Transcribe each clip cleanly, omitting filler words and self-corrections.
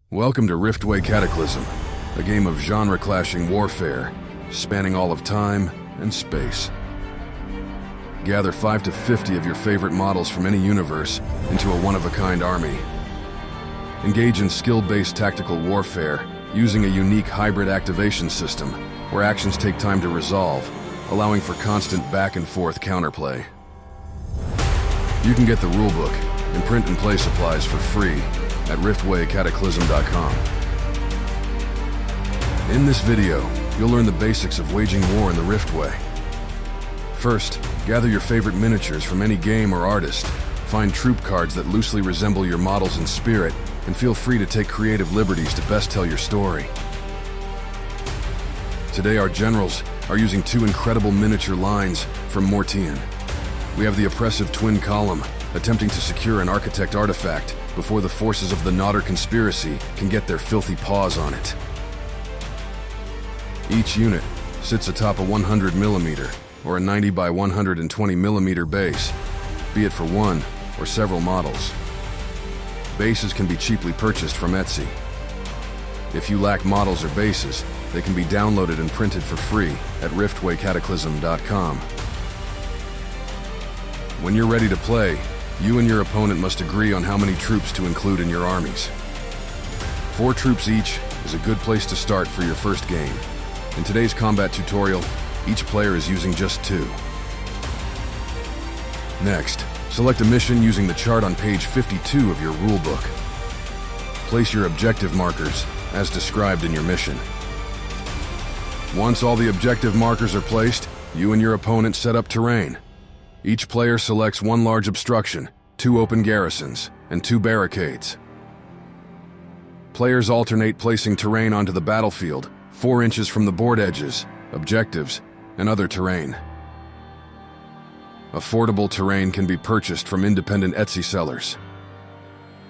Welcome to Riftway Cataclysm, a game of genre-clashing warfare, spanning all of time and space. Gather 5 to 50 of your favorite models from any universe into a one-of-a-kind army. Engage in skill-based tactical warfare using a unique hybrid activation system where actions take time to resolve, allowing for constant back-and-forth counterplay. You can get the rulebook and print and play supplies for free at RiftwayCataclysm.com. In this video, you'll learn the basics of waging war in the Riftway. First, gather your favorite miniatures from any game or artist, find troop cards that loosely resemble your models in spirit, and feel free to take creative liberties to best tell your story. Today our generals are using 2 incredible miniature lines from Mortian. We have the oppressive twin column, attempting to secure an architect artifact before the forces of the Nodder conspiracy can get their filthy paws on it. Each unit sits atop a 100mm or a 90 by 120mm base, be it for one or several models. Bases can be cheaply purchased from Etsy. If you lack models or bases, they can be downloaded and printed for free at RiftwayCataclysm.com. When you're ready to play, you and your opponent must agree on how many troops to include in your armies. 4 troops each is a good place to start for your first game. In today's combat tutorial, each player is using just 2. Next, select a mission using the chart on page 52 of your rulebook. Place your objective markers as described in your mission. Once all the objective markers are placed, you and your opponent set up terrain. Each player selects 1 large obstruction, 2 open garrisons, and 2 barricades. Players alternate placing terrain onto the battlefield, 4 inches from the board edges, objectives, and other terrain. Affordable terrain can be purchased from independent Etsy sellers.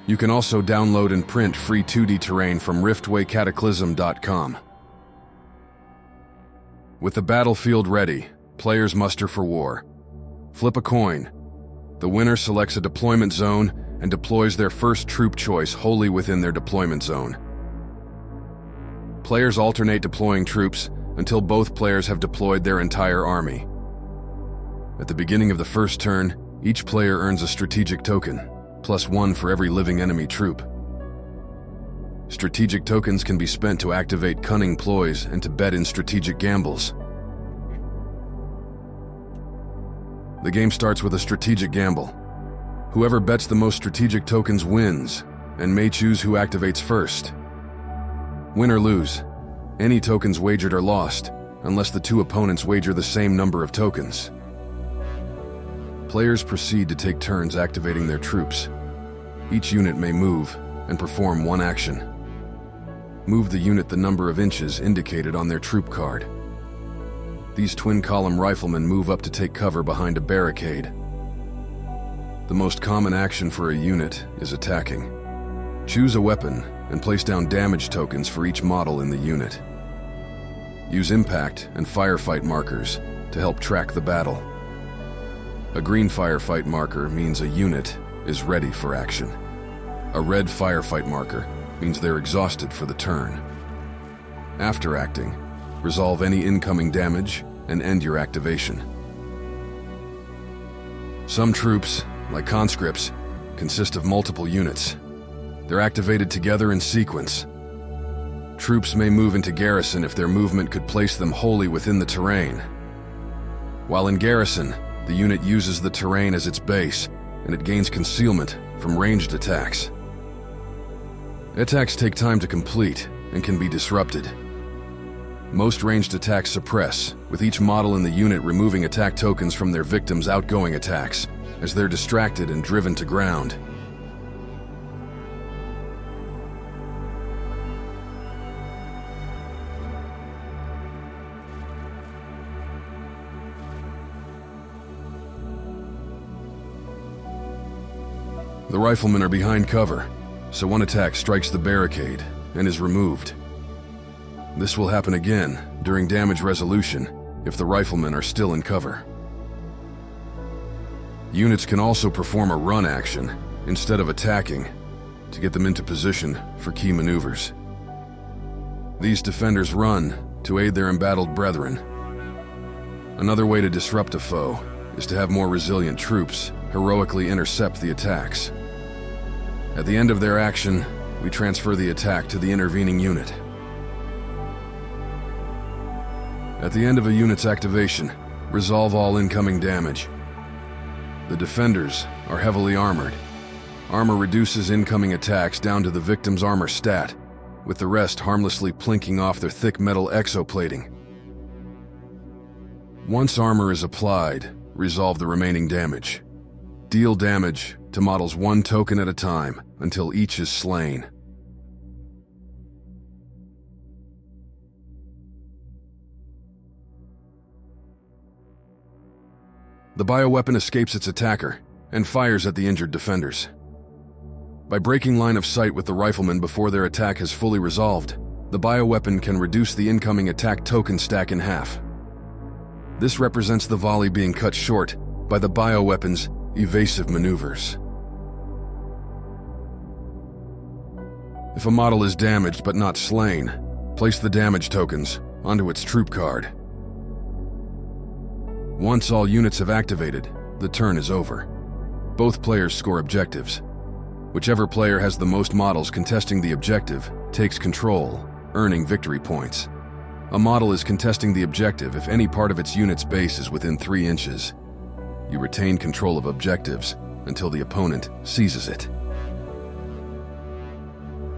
You can also download and print free 2D terrain from RiftwayCataclysm.com. With the battlefield ready, players muster for war. Flip a coin. The winner selects a deployment zone and deploys their first troop choice wholly within their deployment zone. Players alternate deploying troops until both players have deployed their entire army. At the beginning of the first turn, each player earns a strategic token, +1 for every living enemy troop. Strategic tokens can be spent to activate cunning ploys and to bet in strategic gambles. The game starts with a strategic gamble. Whoever bets the most strategic tokens wins, and may choose who activates first. Win or lose, any tokens wagered are lost, unless the 2 opponents wager the same number of tokens. Players proceed to take turns activating their troops. Each unit may move and perform 1 action. Move the unit the number of inches indicated on their troop card. These twin-column riflemen move up to take cover behind a barricade. The most common action for a unit is attacking. Choose a weapon and place down damage tokens for each model in the unit. Use impact and firefight markers to help track the battle. A green firefight marker means a unit is ready for action. A red firefight marker means they're exhausted for the turn. After acting, resolve any incoming damage and end your activation. Some troops, like conscripts, consist of multiple units. They're activated together in sequence. Troops may move into garrison if their movement could place them wholly within the terrain. While in garrison, the unit uses the terrain as its base, and it gains concealment from ranged attacks. Attacks take time to complete and can be disrupted. Most ranged attacks suppress, with each model in the unit removing attack tokens from their victims' outgoing attacks, as they're distracted and driven to ground. The riflemen are behind cover, so 1 attack strikes the barricade and is removed. This will happen again during damage resolution if the riflemen are still in cover. Units can also perform a run action instead of attacking, to get them into position for key maneuvers. These defenders run to aid their embattled brethren. Another way to disrupt a foe is to have more resilient troops heroically intercept the attacks. At the end of their action, we transfer the attack to the intervening unit. At the end of a unit's activation, resolve all incoming damage. The defenders are heavily armored. Armor reduces incoming attacks down to the victim's armor stat, with the rest harmlessly plinking off their thick metal exoplating. Once armor is applied, resolve the remaining damage. Deal damage to models 1 token at a time until each is slain. The bioweapon escapes its attacker and fires at the injured defenders. By breaking line of sight with the riflemen before their attack has fully resolved, the bioweapon can reduce the incoming attack token stack in half. This represents the volley being cut short by the bioweapon's evasive maneuvers. If a model is damaged but not slain, place the damage tokens onto its troop card. Once all units have activated, the turn is over. Both players score objectives. Whichever player has the most models contesting the objective takes control, earning victory points. A model is contesting the objective if any part of its unit's base is within 3 inches. You retain control of objectives until the opponent seizes it.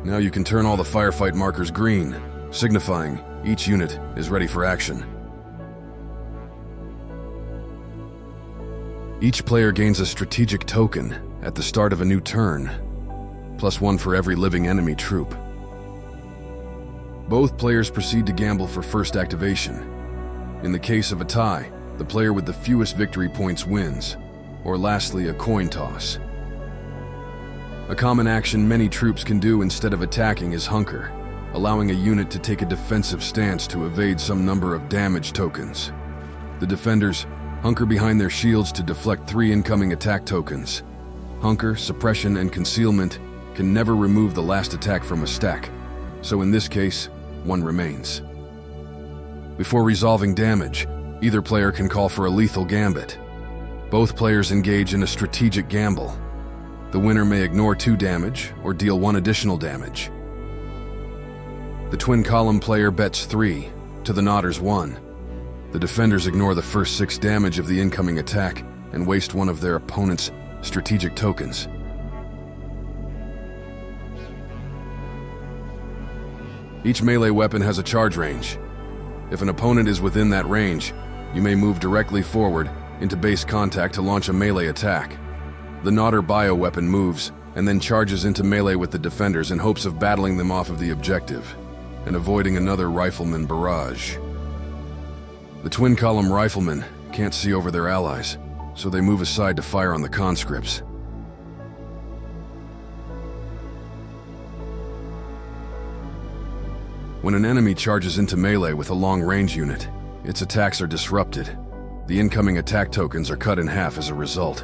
Now you can turn all the firefight markers green, signifying each unit is ready for action. Each player gains a strategic token at the start of a new turn, +1 for every living enemy troop. Both players proceed to gamble for first activation. In the case of a tie, the player with the fewest victory points wins, or lastly, a coin toss. A common action many troops can do instead of attacking is hunker, allowing a unit to take a defensive stance to evade some number of damage tokens. The defenders hunker behind their shields to deflect 3 incoming attack tokens. Hunker, suppression, and concealment can never remove the last attack from a stack, so in this case, 1 remains. Before resolving damage, either player can call for a lethal gambit. Both players engage in a strategic gamble. The winner may ignore 2 damage or deal 1 additional damage. The twin column player bets 3 to the notter's 1. The defenders ignore the first 6 damage of the incoming attack and waste 1 of their opponent's strategic tokens. Each melee weapon has a charge range. If an opponent is within that range, you may move directly forward into base contact to launch a melee attack. The Nodder bioweapon moves and then charges into melee with the defenders in hopes of battling them off of the objective and avoiding another rifleman barrage. The twin column riflemen can't see over their allies, so they move aside to fire on the conscripts. When an enemy charges into melee with a long-range unit, its attacks are disrupted. The incoming attack tokens are cut in half as a result.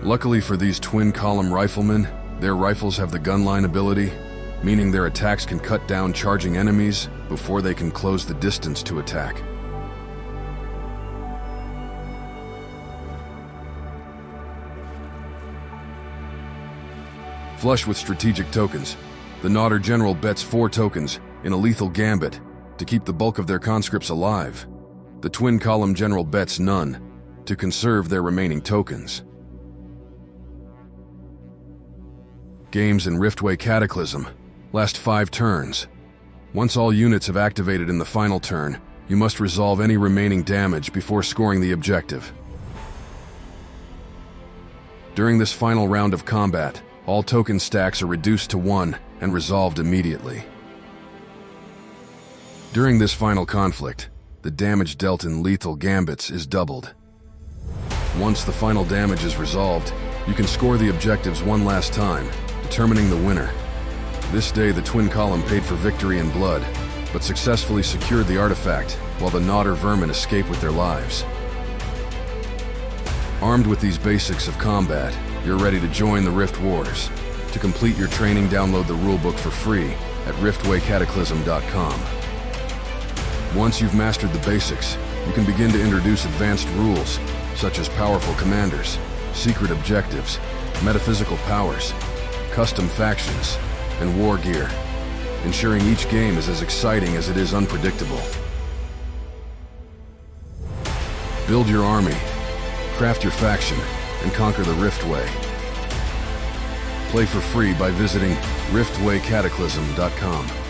Luckily for these twin-column riflemen, their rifles have the gunline ability, meaning their attacks can cut down charging enemies before they can close the distance to attack. Flush with strategic tokens, the Nodder general bets 4 tokens in a lethal gambit to keep the bulk of their conscripts alive. The twin column general bets none to conserve their remaining tokens. Games in Riftway Cataclysm last 5 turns. Once all units have activated in the final turn, you must resolve any remaining damage before scoring the objective. During this final round of combat, all token stacks are reduced to 1 and resolved immediately. During this final conflict, the damage dealt in lethal gambits is doubled. Once the final damage is resolved, you can score the objectives one last time, determining the winner. This day, the twin column paid for victory in blood, but successfully secured the artifact, while the Nodder vermin escape with their lives. Armed with these basics of combat, You're ready to join the Rift Wars. To complete your training, download the rulebook for free at riftwaycataclysm.com. Once you've mastered the basics, you can begin to introduce advanced rules, such as powerful commanders, secret objectives, metaphysical powers, custom factions, and war gear, ensuring each game is as exciting as it is unpredictable. Build your army, craft your faction, and conquer the Riftway. Play for free by visiting riftwaycataclysm.com.